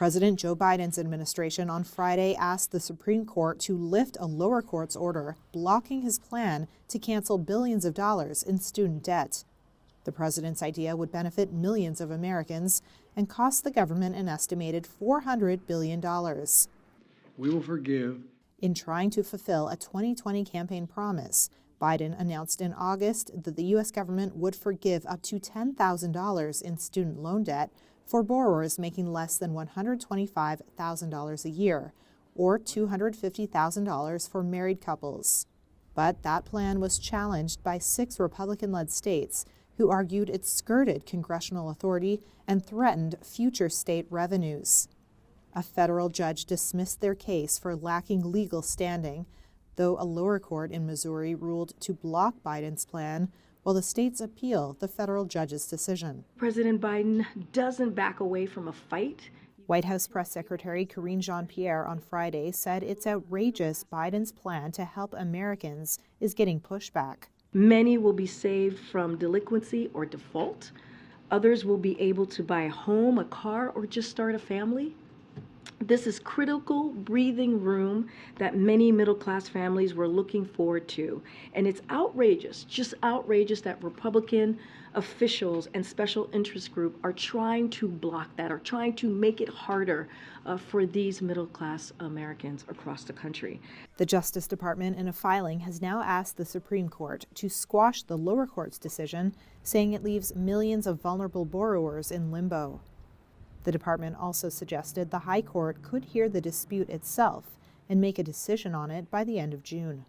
President Joe Biden's administration on Friday asked the Supreme Court to lift a lower court's order blocking his plan to cancel billions of dollars in student debt. The president's idea would benefit millions of Americans and cost the government an estimated $400 billion. We will forgive. In trying to fulfill a 2020 campaign promise, Biden announced in August that the U.S. government would forgive up to $10,000 in student loan debt for borrowers making less than $125,000 a year, or $250,000 for married couples. But that plan was challenged by 6 Republican-led states who argued it skirted congressional authority and threatened future state revenues. A federal judge dismissed their case for lacking legal standing, though a lower court in Missouri ruled to block Biden's plan while the states appeal the federal judge's decision. President Biden doesn't back away from a fight. White House Press Secretary Karine Jean-Pierre on Friday said it's outrageous Biden's plan to help Americans is getting pushback. Many will be saved from delinquency or default. Others will be able to buy a home, a car, or just start a family. This is critical breathing room that many middle-class families were looking forward to. And it's outrageous, just outrageous that Republican officials and special interest groups are trying to block that, or trying to make it harder for these middle-class Americans across the country. The Justice Department, in a filing, has now asked the Supreme Court to squash the lower court's decision, saying it leaves millions of vulnerable borrowers in limbo. The department also suggested the High Court could hear the dispute itself and make a decision on it by the end of June.